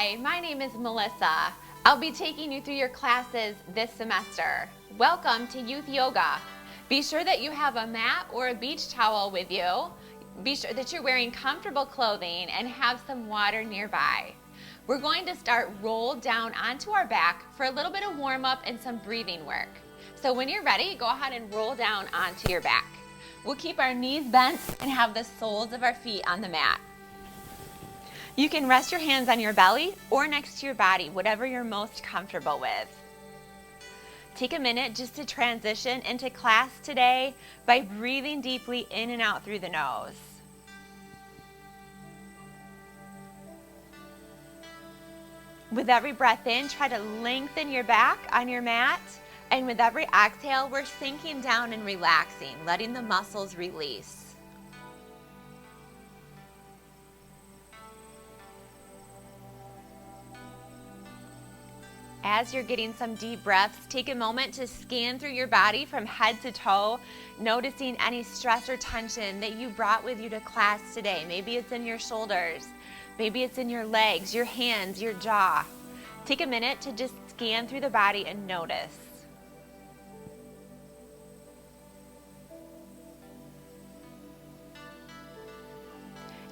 Hi, my name is Melissa. I'll be taking you through your classes this semester. Welcome to Youth Yoga. Be sure that you have a mat or a beach towel with you. Be sure that you're wearing comfortable clothing and have some water nearby. We're going to start rolled down onto our back for a little bit of warm up and some breathing work. So when you're ready, go ahead and roll down onto your back. We'll keep our knees bent and have the soles of our feet on the mat. You can rest your hands on your belly or next to your body, whatever you're most comfortable with. Take a minute just to transition into class today by breathing deeply in and out through the nose. With every breath in, try to lengthen your back on your mat. And with every exhale, we're sinking down and relaxing, letting the muscles release. As you're getting some deep breaths, take a moment to scan through your body from head to toe, noticing any stress or tension that you brought with you to class today. Maybe it's in your shoulders, maybe it's in your legs, your hands, your jaw. Take a minute to just scan through the body and notice.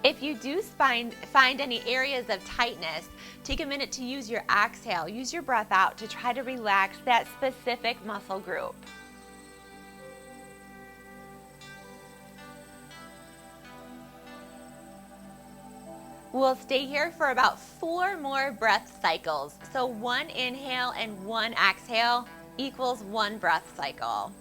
If you do find any areas of tightness, take a minute to use your exhale. Use your breath out to try to relax that specific muscle group. We'll stay here for about 4 more breath cycles. So 1 inhale and 1 exhale equals 1 breath cycle.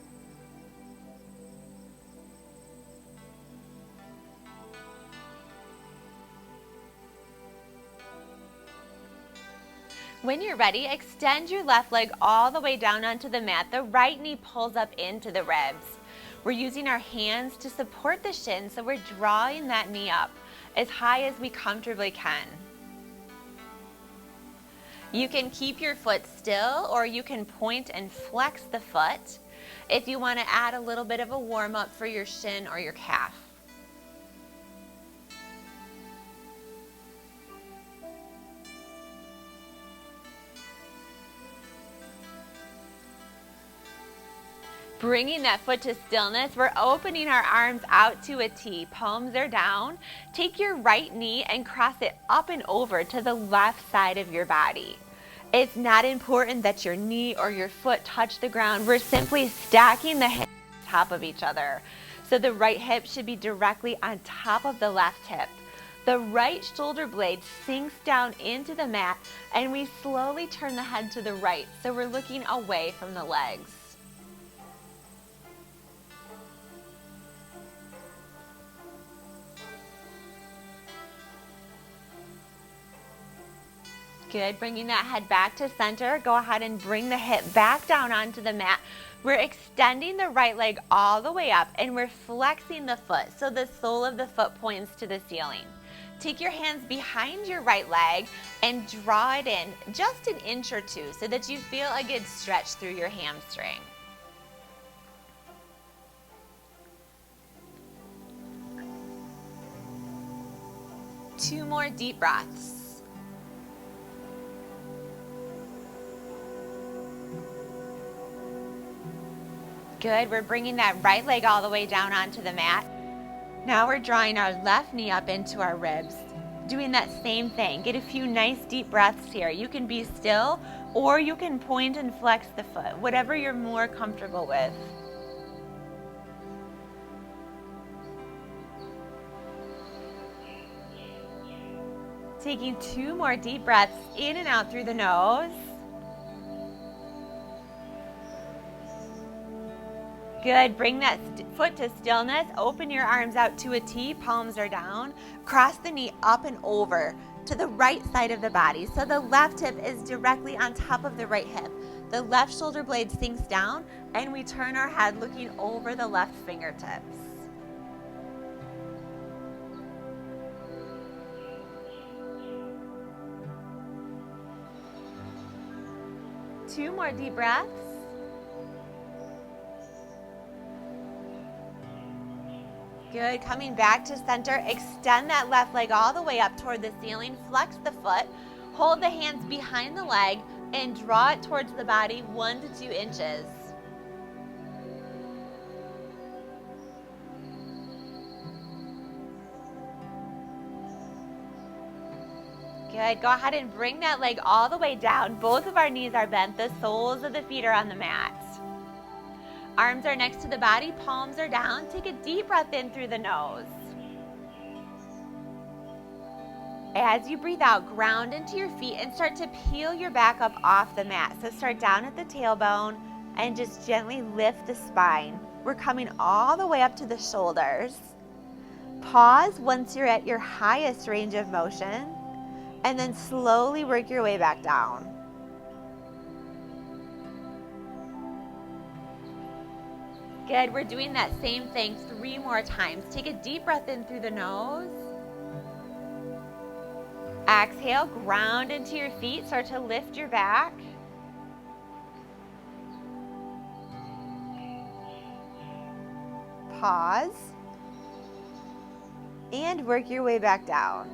When you're ready, extend your left leg all the way down onto the mat. The right knee pulls up into the ribs. We're using our hands to support the shins, so we're drawing that knee up as high as we comfortably can. You can keep your foot still, or you can point and flex the foot if you want to add a little bit of a warm-up for your shin or your calf. Bringing that foot to stillness, we're opening our arms out to a T. Palms are down. Take your right knee and cross it up and over to the left side of your body. It's not important that your knee or your foot touch the ground. We're simply stacking the hips on top of each other. So the right hip should be directly on top of the left hip. The right shoulder blade sinks down into the mat, and we slowly turn the head to the right. So we're looking away from the legs. Good, bringing that head back to center. Go ahead and bring the hip back down onto the mat. We're extending the right leg all the way up, and we're flexing the foot so the sole of the foot points to the ceiling. Take your hands behind your right leg and draw it in just an inch or two so that you feel a good stretch through your hamstring. Two more deep breaths. Good, we're bringing that right leg all the way down onto the mat. Now we're drawing our left knee up into our ribs. Doing that same thing. Get a few nice deep breaths here. You can be still, or you can point and flex the foot, whatever you're more comfortable with. Taking 2 more deep breaths in and out through the nose. Good, bring that foot to stillness. Open your arms out to a T, palms are down. Cross the knee up and over to the right side of the body. So the left hip is directly on top of the right hip. The left shoulder blade sinks down, and we turn our head looking over the left fingertips. Two more deep breaths. Good, coming back to center. Extend that left leg all the way up toward the ceiling. Flex the foot. Hold the hands behind the leg and draw it towards the body 1 to 2 inches. Good. Go ahead and bring that leg all the way down. Both of our knees are bent. The soles of the feet are on the mat. Arms are next to the body. Palms are down. Take a deep breath in through the nose. As you breathe out, ground into your feet and start to peel your back up off the mat. So start down at the tailbone and just gently lift the spine. We're coming all the way up to the shoulders. Pause once you're at your highest range of motion, and then slowly work your way back down. Good. We're doing that same thing 3 more times. Take a deep breath in through the nose. Exhale, ground into your feet, start to lift your back. Pause. And work your way back down.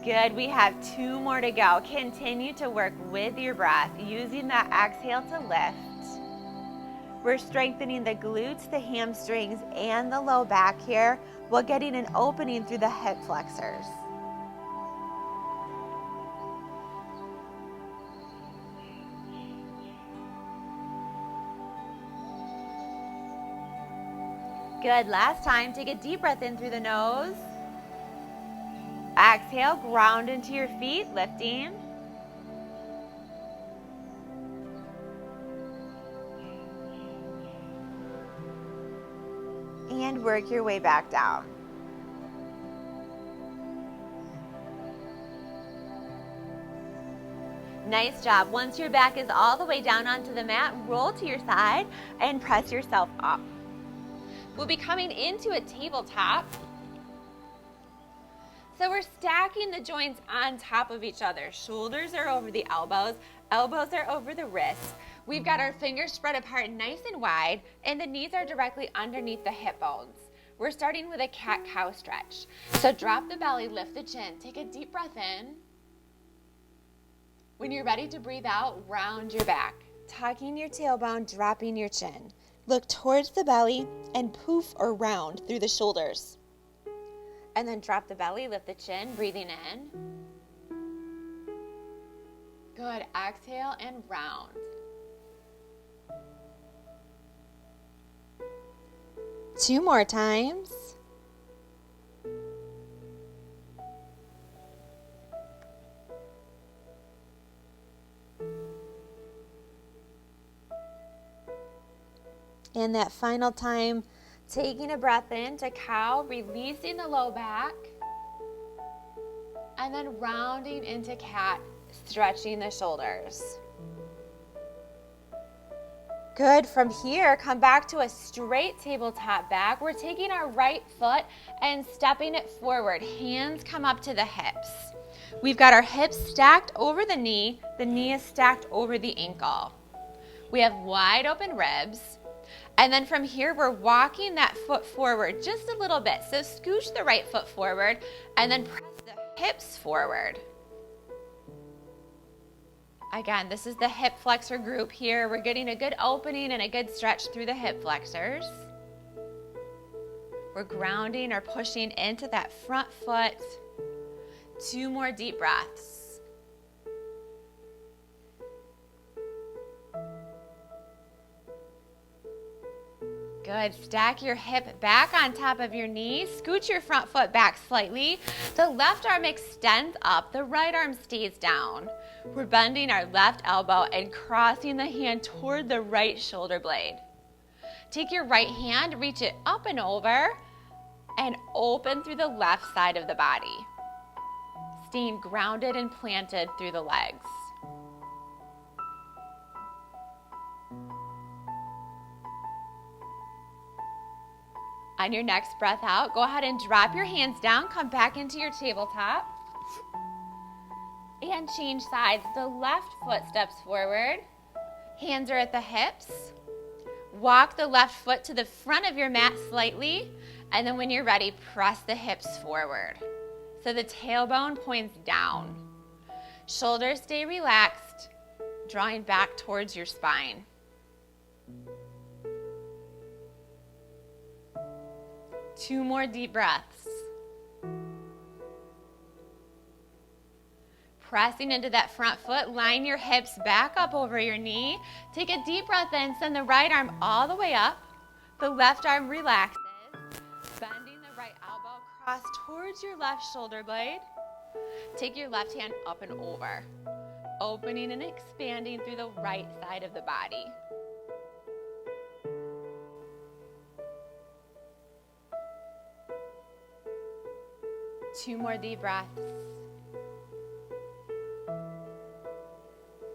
Good, we have 2 more to go. Continue to work with your breath, using that exhale to lift. We're strengthening the glutes, the hamstrings, and the low back here while getting an opening through the hip flexors. Good, last time, take a deep breath in through the nose. Exhale, ground into your feet, lifting. And work your way back down. Nice job. Once your back is all the way down onto the mat, roll to your side and press yourself up. We'll be coming into a tabletop. So we're stacking the joints on top of each other. Shoulders are over the elbows, elbows are over the wrists. We've got our fingers spread apart nice and wide, and the knees are directly underneath the hip bones. We're starting with a cat-cow stretch. So drop the belly, lift the chin, take a deep breath in. When you're ready to breathe out, round your back. Tucking your tailbone, dropping your chin. Look towards the belly and poof or round through the shoulders. And then drop the belly, lift the chin, breathing in. Good, exhale and round. Two more times. And that final time, taking a breath in to cow, releasing the low back, and then rounding into cat, stretching the shoulders. Good. From here, come back to a straight tabletop back. We're taking our right foot and stepping it forward. Hands come up to the hips. We've got our hips stacked over the knee is stacked over the ankle. We have wide open ribs. And then from here, we're walking that foot forward just a little bit. So scooch the right foot forward and then press the hips forward. Again, this is the hip flexor group here. We're getting a good opening and a good stretch through the hip flexors. We're grounding or pushing into that front foot. 2 more deep breaths. Good. Stack your hip back on top of your knee. Scoot your front foot back slightly. The left arm extends up. The right arm stays down. We're bending our left elbow and crossing the hand toward the right shoulder blade. Take your right hand, reach it up and over, and open through the left side of the body. Staying grounded and planted through the legs. On your next breath out, go ahead and drop your hands down, come back into your tabletop, and change sides. The left foot steps forward, hands are at the hips. Walk the left foot to the front of your mat slightly, And then when you're ready, press the hips forward. So the tailbone points down. Shoulders stay relaxed, drawing back towards your spine. Two more deep breaths. Pressing into that front foot, line your hips back up over your knee. Take a deep breath in, send the right arm all the way up. The left arm relaxes, bending the right elbow across towards your left shoulder blade. Take your left hand up and over, opening and expanding through the right side of the body. Two more deep breaths.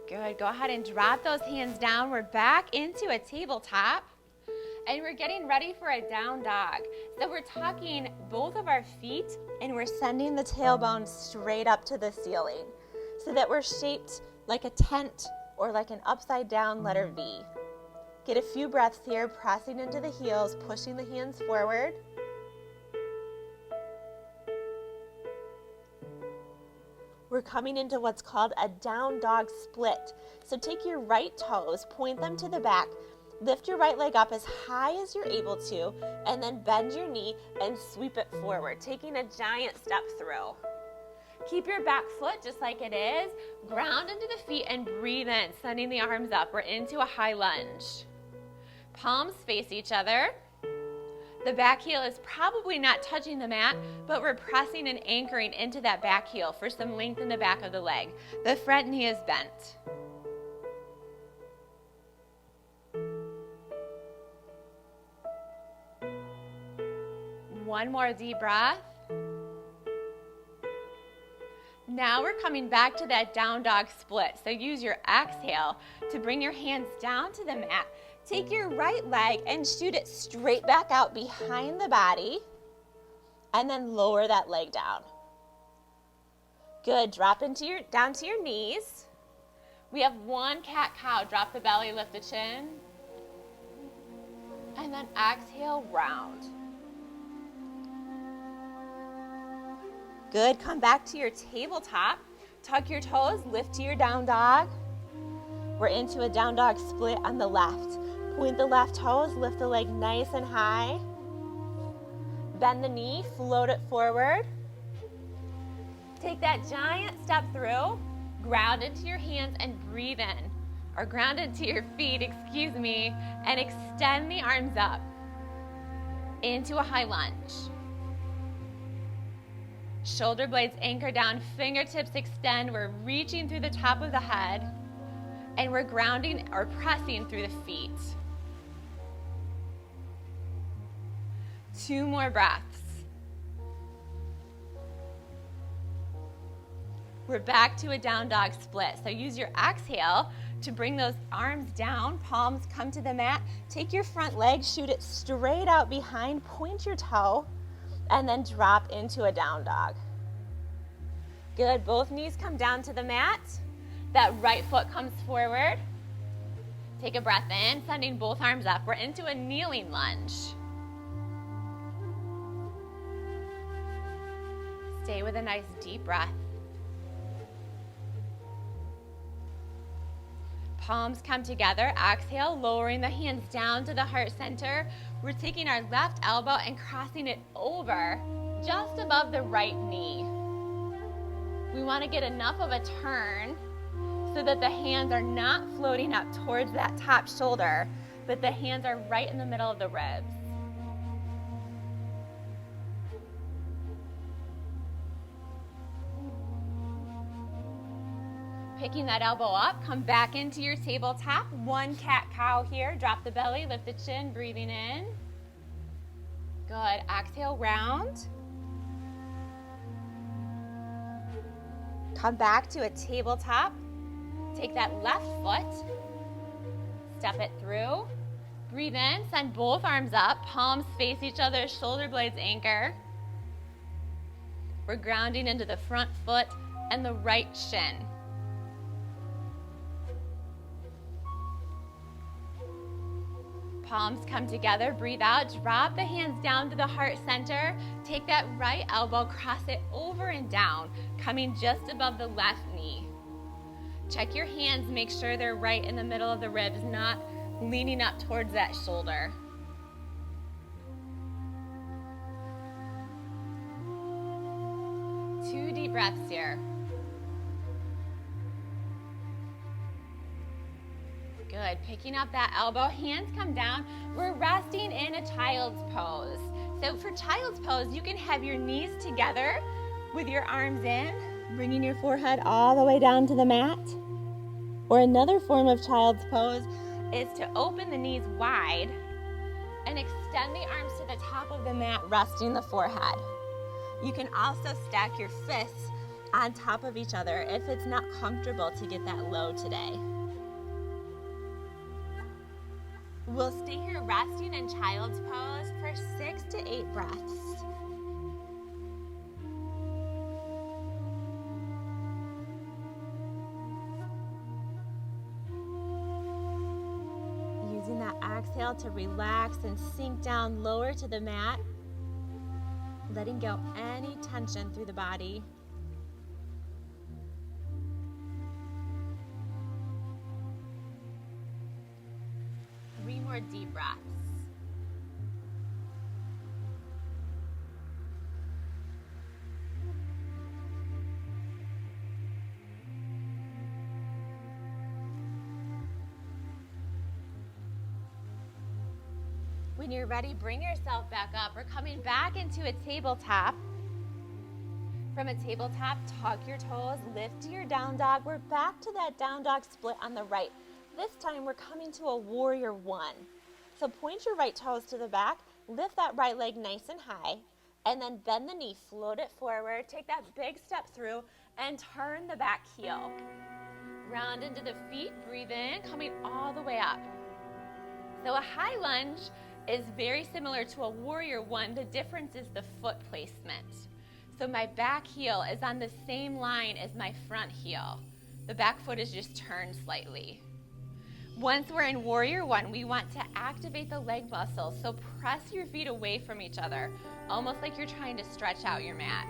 Good. Go ahead and drop those hands down. We're back into a tabletop, and we're getting ready for a down dog. So we're tucking both of our feet, and we're sending the tailbone straight up to the ceiling so that we're shaped like a tent or like an upside down letter V. Get a few breaths here, pressing into the heels, pushing the hands forward. We're coming into what's called a down dog split. So take your right toes, point them to the back, lift your right leg up as high as you're able to, and then bend your knee and sweep it forward, taking a giant step through. Keep your back foot just like it is, ground into the feet and breathe in, sending the arms up. We're into a high lunge. Palms face each other. The back heel is probably not touching the mat, but we're pressing and anchoring into that back heel for some length in the back of the leg. The front knee is bent. One more deep breath. Now we're coming back to that down dog split. So use your exhale to bring your hands down to the mat. Take your right leg and shoot it straight back out behind the body, and then lower that leg down. Good. Drop down to your knees. We have one cat-cow. Drop the belly, lift the chin. And then exhale, round. Good. Come back to your tabletop. Tuck your toes, lift to your down dog. We're into a down dog split on the left. Point the left toes, lift the leg nice and high. Bend the knee, float it forward. Take that giant step through, ground into your hands and breathe in. Or ground into your feet, and extend the arms up into a high lunge. Shoulder blades anchor down, fingertips extend. We're reaching through the top of the head, and we're grounding or pressing through the feet. Two more breaths. We're back to a down dog split. So use your exhale to bring those arms down, palms come to the mat. Take your front leg, shoot it straight out behind, point your toe, and then drop into a down dog. Good. Both knees come down to the mat. That right foot comes forward. Take a breath in, sending both arms up. We're into a kneeling lunge. Stay with a nice deep breath. Palms come together. Exhale, lowering the hands down to the heart center. We're taking our left elbow and crossing it over just above the right knee. We want to get enough of a turn so that the hands are not floating up towards that top shoulder, but the hands are right in the middle of the ribs. Picking that elbow up, come back into your tabletop. One cat-cow here. Drop the belly, lift the chin, breathing in. Good. Exhale, round. Come back to a tabletop. Take that left foot, step it through. Breathe in, send both arms up, palms face each other, shoulder blades anchor. We're grounding into the front foot and the right shin. Palms come together, breathe out, drop the hands down to the heart center. Take that right elbow, cross it over and down, coming just above the left knee. Check your hands, make sure they're right in the middle of the ribs, not leaning up towards that shoulder. Two deep breaths here. Good. Picking up that elbow, hands come down. We're resting in a child's pose. So for child's pose, you can have your knees together with your arms in, bringing your forehead all the way down to the mat. Or another form of child's pose is to open the knees wide and extend the arms to the top of the mat, resting the forehead. You can also stack your fists on top of each other if it's not comfortable to get that low today. We'll stay here resting in child's pose for 6 to 8 breaths. Using that exhale to relax and sink down lower to the mat, letting go any tension through the body. Three more deep breaths. When you're ready, bring yourself back up. We're coming back into a tabletop. From a tabletop, tuck your toes, lift to your down dog. We're back to that down dog split on the right. This time we're coming to a warrior one. So point your right toes to the back, lift that right leg nice and high, and then bend the knee, float it forward, take that big step through, and turn the back heel. Round into the feet, breathe in, coming all the way up. So a high lunge is very similar to a warrior one. The difference is the foot placement. So my back heel is on the same line as my front heel. The back foot is just turned slightly. Once we're in warrior one, we want to activate the leg muscles. So press your feet away from each other, almost like you're trying to stretch out your mat.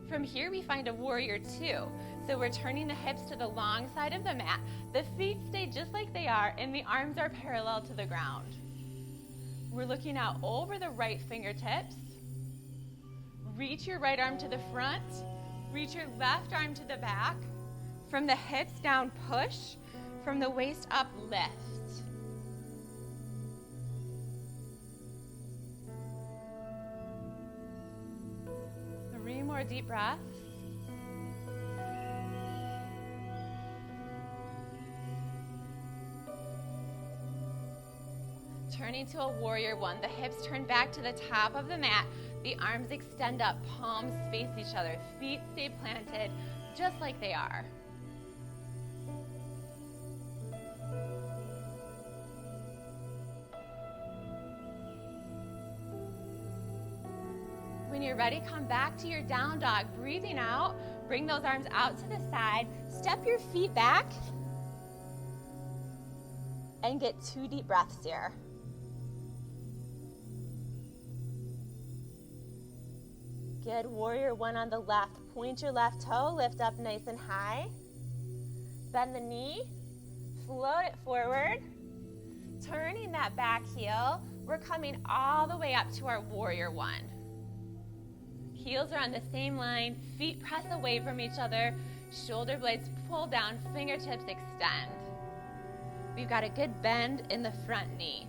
From here, we find a warrior two. So we're turning the hips to the long side of the mat. The feet stay just like they are, and the arms are parallel to the ground. We're looking out over the right fingertips. Reach your right arm to the front. Reach your left arm to the back. From the hips down, push. From the waist up, lift. Three more deep breaths. Turning to a warrior one. The hips turn back to the top of the mat. The arms extend up, palms face each other. Feet stay planted just like they are. When you're ready, come back to your down dog. Breathing out, bring those arms out to the side. Step your feet back and get 2 deep breaths here. Good. Warrior one on the left. Point your left toe, lift up nice and high. Bend the knee, float it forward. Turning that back heel, we're coming all the way up to our warrior one. Heels are on the same line, feet press away from each other, shoulder blades pull down, fingertips extend. We've got a good bend in the front knee.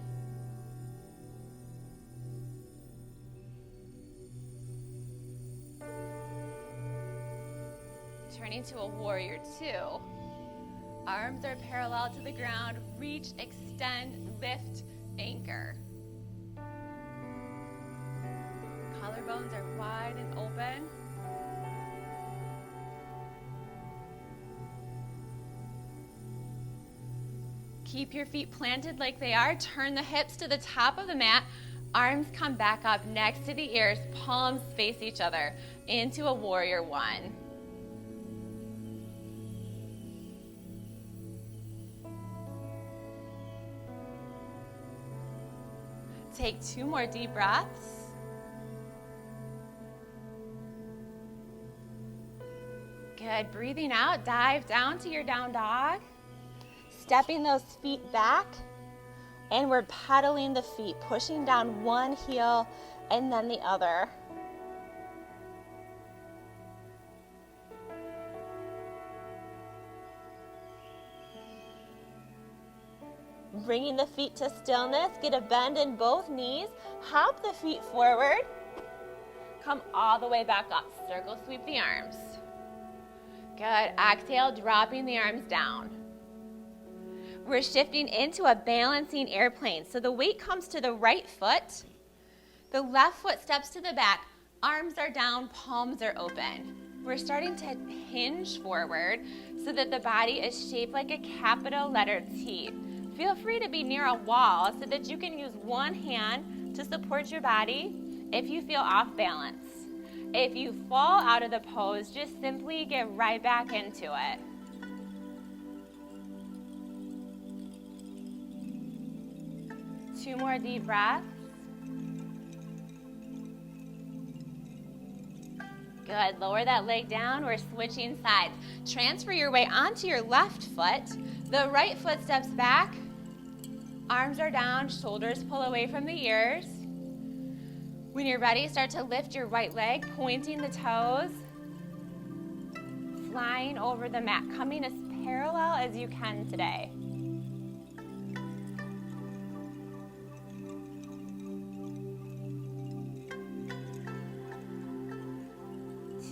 Turning to a warrior two. Arms are parallel to the ground. Reach, extend, lift, anchor. Collarbones are wide and open. Keep your feet planted like they are. Turn the hips to the top of the mat. Arms come back up next to the ears. Palms face each other into a warrior one. Take 2 more deep breaths. Good. Breathing out, dive down to your down dog. Stepping those feet back, and we're pedaling the feet, pushing down one heel and then the other. Bringing the feet to stillness, get a bend in both knees, hop the feet forward, come all the way back up, circle sweep the arms. Good, exhale, dropping the arms down. We're shifting into a balancing airplane, so the weight comes to the right foot, the left foot steps to the back, arms are down, palms are open. We're starting to hinge forward so that the body is shaped like a capital letter T. Feel free to be near a wall so that you can use one hand to support your body if you feel off balance. If you fall out of the pose, just simply get right back into it. Two more deep breaths. Good, lower that leg down, we're switching sides. Transfer your weight onto your left foot. The right foot steps back, arms are down, shoulders pull away from the ears. When you're ready, start to lift your right leg, pointing the toes, flying over the mat, coming as parallel as you can today.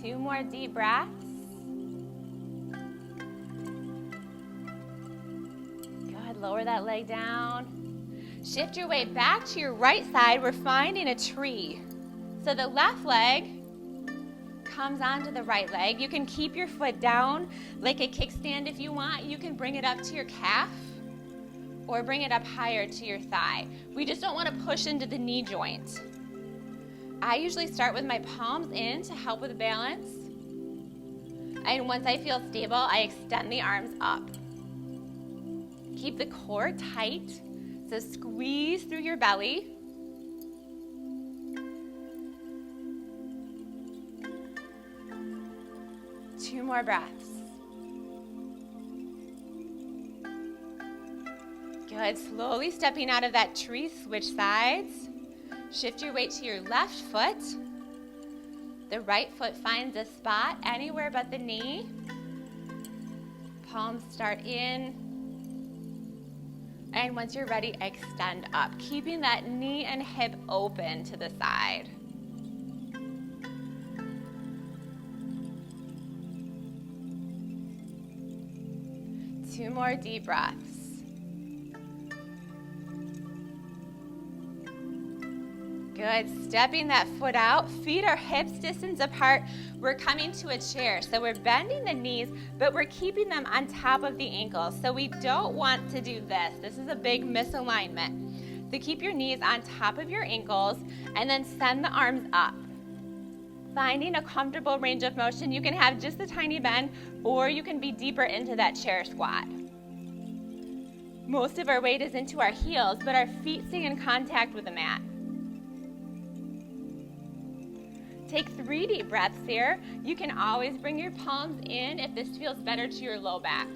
Two more deep breaths. Good, lower that leg down. Shift your weight back to your right side. We're finding a tree. So the left leg comes onto the right leg. You can keep your foot down like a kickstand if you want. You can bring it up to your calf or bring it up higher to your thigh. We just don't want to push into the knee joint. I usually start with my palms in to help with balance. And once I feel stable, I extend the arms up. Keep the core tight. So squeeze through your belly. Two more breaths. Good. Slowly stepping out of that tree, switch sides. Shift your weight to your left foot. The right foot finds a spot anywhere but the knee. Palms start in. And once you're ready, extend up, keeping that knee and hip open to the side. Two more deep breaths. Good, stepping that foot out, feet are hips distance apart. We're coming to a chair. So we're bending the knees, but we're keeping them on top of the ankles. So we don't want to do this. This is a big misalignment. So keep your knees on top of your ankles and then send the arms up. Finding a comfortable range of motion, you can have just a tiny bend or you can be deeper into that chair squat. Most of our weight is into our heels, but our feet stay in contact with the mat. Take 3 deep breaths here. You can always bring your palms in if this feels better to your low back.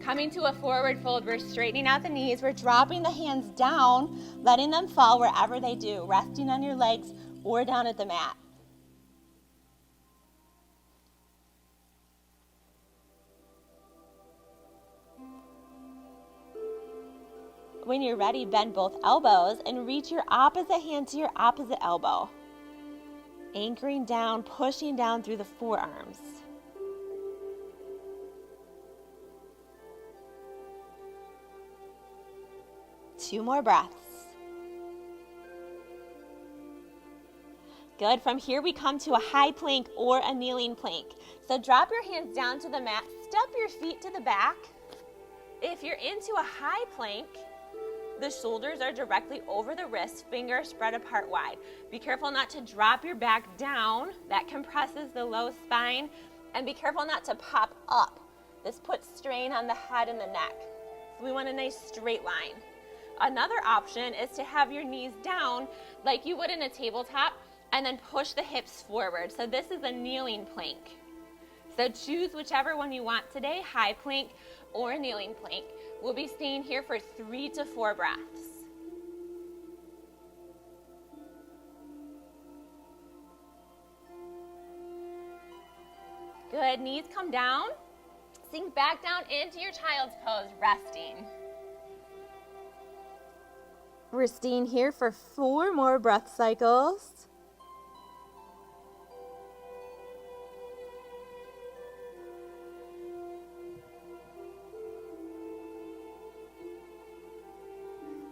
Coming to a forward fold, we're straightening out the knees. We're dropping the hands down, letting them fall wherever they do, resting on your legs or down at the mat. When you're ready, bend both elbows and reach your opposite hand to your opposite elbow. Anchoring down, pushing down through the forearms. Two more breaths. Good. From here, we come to a high plank or a kneeling plank. So drop your hands down to the mat, step your feet to the back. If you're into a high plank, the shoulders are directly over the wrists, fingers spread apart wide. Be careful not to drop your back down. That compresses the low spine. And be careful not to pop up. This puts strain on the head and the neck. So we want a nice straight line. Another option is to have your knees down like you would in a tabletop and then push the hips forward. So this is a kneeling plank. So choose whichever one you want today, high plank or kneeling plank. We'll be staying here for 3 to 4 breaths. Good, knees come down. Sink back down into your child's pose, resting. We're staying here for 4 more breath cycles.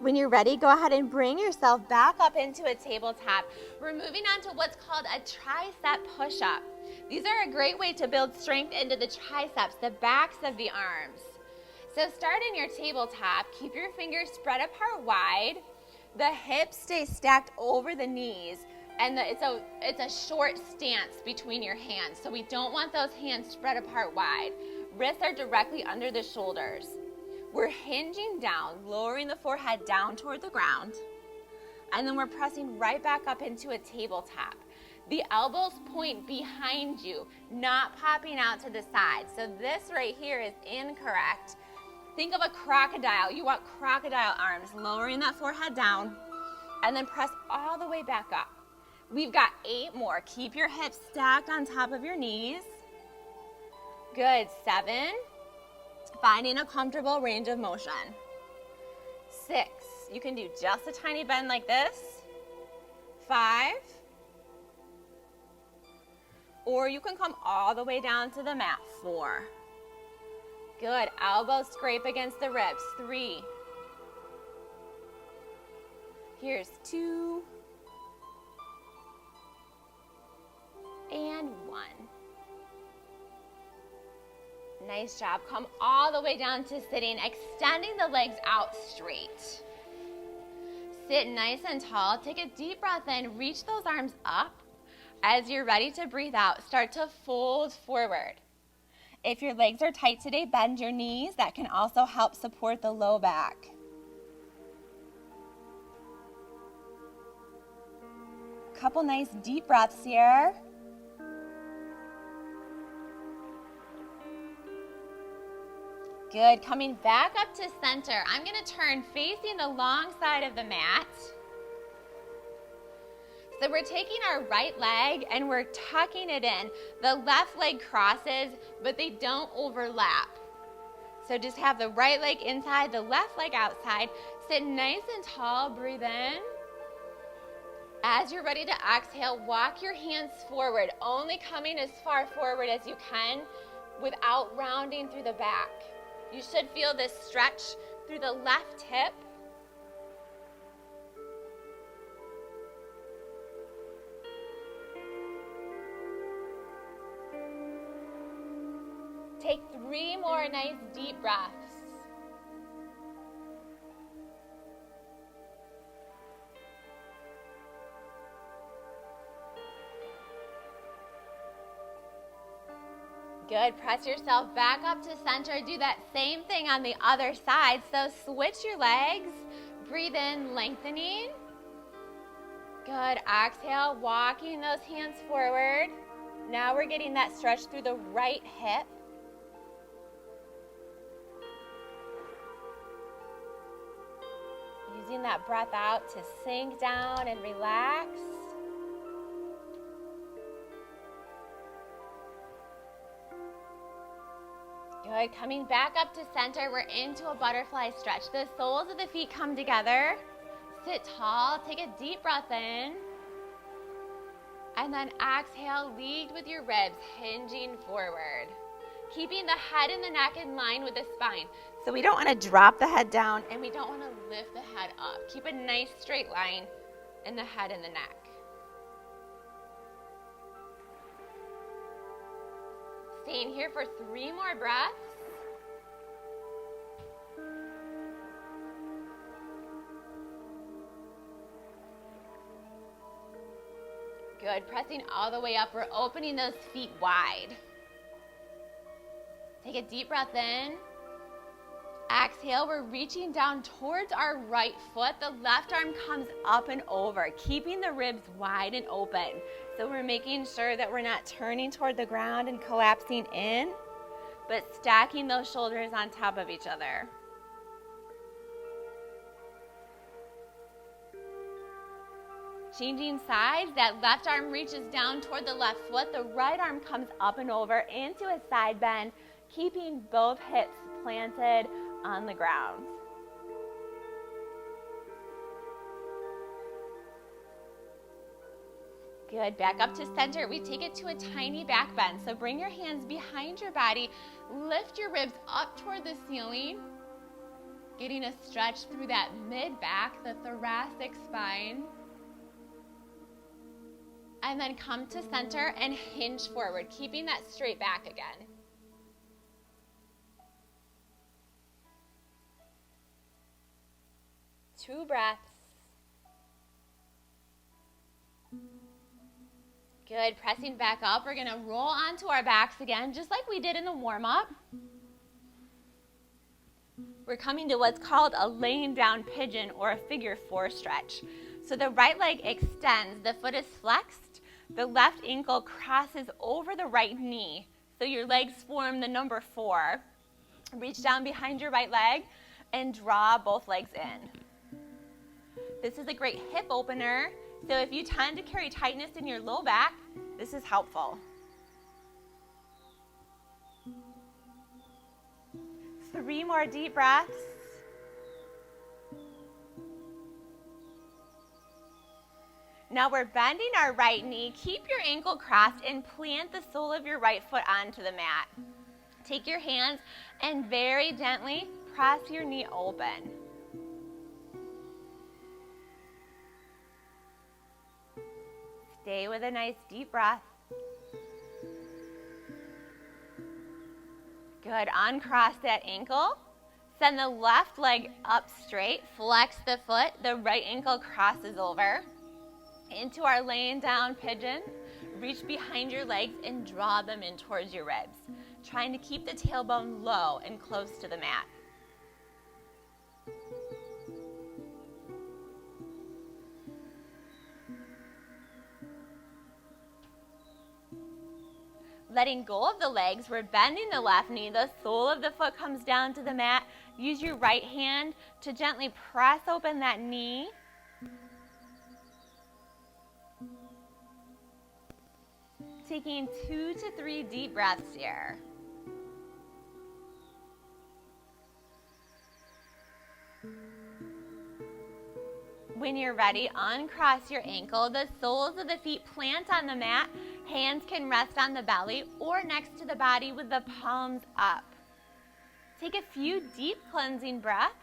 When you're ready, go ahead and bring yourself back up into a tabletop. We're moving on to what's called a tricep push-up. These are a great way to build strength into the triceps, the backs of the arms. So start in your tabletop. Keep your fingers spread apart wide. The hips stay stacked over the knees, and it's a short stance between your hands. So we don't want those hands spread apart wide. Wrists are directly under the shoulders. We're hinging down, lowering the forehead down toward the ground, and then we're pressing right back up into a tabletop. The elbows point behind you, not popping out to the side. So this right here is incorrect. Think of a crocodile. You want crocodile arms, lowering that forehead down, and then press all the way back up. We've got 8 more. Keep your hips stacked on top of your knees. Good, 7. Finding a comfortable range of motion. 6, you can do just a tiny bend like this. 5, or you can come all the way down to the mat. 4, good, elbows scrape against the ribs. 3, here's 2, and 1. Nice job. Come all the way down to sitting, extending the legs out straight. Sit nice and tall. Take a deep breath in. Reach those arms up. As you're ready to breathe out, start to fold forward. If your legs are tight today, bend your knees. That can also help support the low back. Couple nice deep breaths here. Good, coming back up to center. I'm gonna turn facing the long side of the mat. So we're taking our right leg and we're tucking it in. The left leg crosses, but they don't overlap. So just have the right leg inside, the left leg outside. Sit nice and tall, breathe in. As you're ready to exhale, walk your hands forward, only coming as far forward as you can without rounding through the back. You should feel this stretch through the left hip. Take 3 more nice deep breaths. Good, press yourself back up to center. Do that same thing on the other side. So switch your legs, breathe in, lengthening. Good, exhale, walking those hands forward. Now we're getting that stretch through the right hip. Using that breath out to sink down and relax. Good, coming back up to center, we're into a butterfly stretch. The soles of the feet come together. Sit tall, take a deep breath in. And then exhale, lead with your ribs, hinging forward. Keeping the head and the neck in line with the spine. So we don't want to drop the head down and we don't want to lift the head up. Keep a nice straight line in the head and the neck. Staying here for 3 more breaths. Good, pressing all the way up. We're opening those feet wide. Take a deep breath in. Exhale, we're reaching down towards our right foot. The left arm comes up and over, keeping the ribs wide and open. So we're making sure that we're not turning toward the ground and collapsing in, but stacking those shoulders on top of each other. Changing sides, that left arm reaches down toward the left foot. The right arm comes up and over into a side bend, keeping both hips planted on the ground. Good, back up to center. We take it to a tiny back bend. So bring your hands behind your body, lift your ribs up toward the ceiling, getting a stretch through that mid-back, the thoracic spine. And then come to center and hinge forward, keeping that straight back again. Two breaths. Good, pressing back up. We're gonna roll onto our backs again, just like we did in the warm-up. We're coming to what's called a laying down pigeon or a figure 4 stretch. So the right leg extends, the foot is flexed, the left ankle crosses over the right knee. So your legs form the number 4. Reach down behind your right leg and draw both legs in. This is a great hip opener. So if you tend to carry tightness in your low back, this is helpful. 3 more deep breaths. Now we're bending our right knee. Keep your ankle crossed and plant the sole of your right foot onto the mat. Take your hands and very gently press your knee open. Stay with a nice deep breath. Good, uncross that ankle. Send the left leg up straight, flex the foot, the right ankle crosses over. Into our laying down pigeon, reach behind your legs and draw them in towards your ribs, trying to keep the tailbone low and close to the mat. Letting go of the legs, we're bending the left knee, the sole of the foot comes down to the mat. Use your right hand to gently press open that knee. Taking 2 to 3 deep breaths here. When you're ready, uncross your ankle. The soles of the feet plant on the mat. Hands can rest on the belly or next to the body with the palms up. Take a few deep cleansing breaths.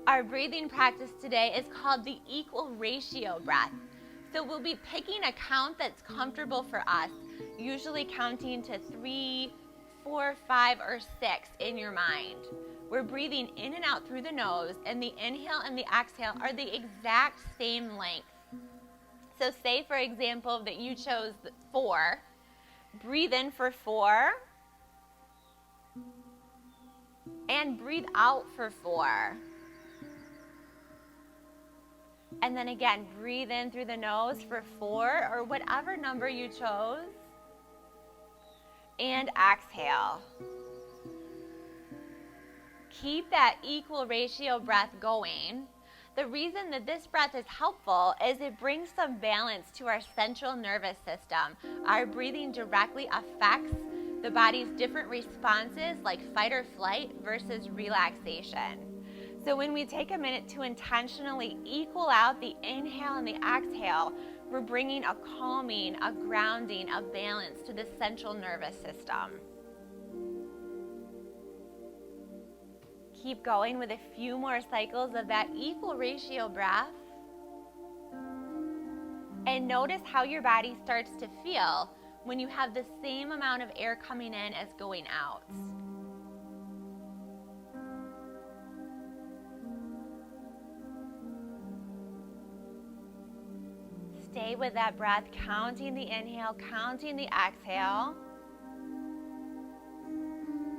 Our breathing practice today is called the equal ratio breath. So we'll be picking a count that's comfortable for us, usually counting to 3, 4, 5, or 6 in your mind. We're breathing in and out through the nose, and the inhale and the exhale are the exact same length. So say, for example, that you chose 4. Breathe in for 4, and breathe out for 4. And then again, breathe in through the nose for 4, or whatever number you chose, and exhale. Keep that equal ratio breath going. The reason that this breath is helpful is it brings some balance to our central nervous system. Our breathing directly affects the body's different responses like fight or flight versus relaxation. So when we take a minute to intentionally equal out the inhale and the exhale, we're bringing a calming, a grounding, a balance to the central nervous system. Keep going with a few more cycles of that equal ratio breath. And notice how your body starts to feel when you have the same amount of air coming in as going out. Stay stay with that breath, counting the inhale, counting the exhale.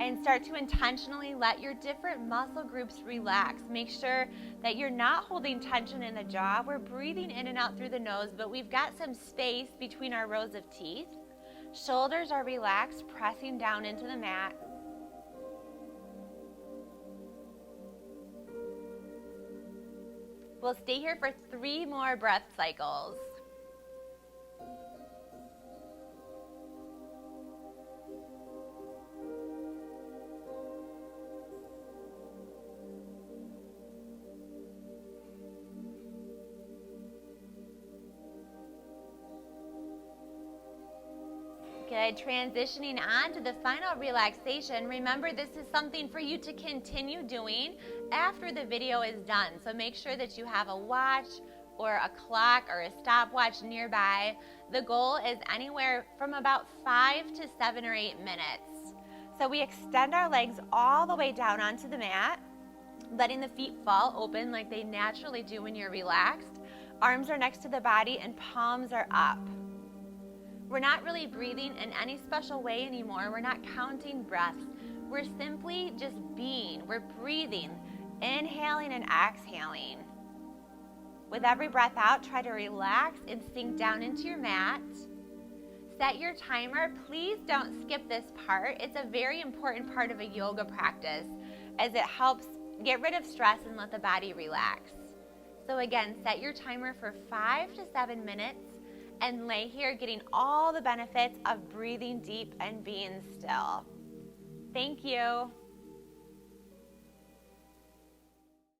And start to intentionally let your different muscle groups relax. Make sure that you're not holding tension in the jaw. We're breathing in and out through the nose, but we've got some space between our rows of teeth. Shoulders are relaxed, pressing down into the mat. We'll stay here for 3 more breath cycles. Good. Transitioning on to the final relaxation. Remember, this is something for you to continue doing after the video is done. So make sure that you have a watch or a clock or a stopwatch nearby. The goal is anywhere from about 5 to 7 or 8 minutes. So we extend our legs all the way down onto the mat, letting the feet fall open like they naturally do when you're relaxed. Arms are next to the body and palms are up. We're not really breathing in any special way anymore. We're not counting breaths. We're simply just being. We're breathing, inhaling and exhaling. With every breath out, try to relax and sink down into your mat. Set your timer. Please don't skip this part. It's a very important part of a yoga practice as it helps get rid of stress and let the body relax. So again, set your timer for 5 to 7 minutes. And lay here getting all the benefits of breathing deep and being still. Thank you.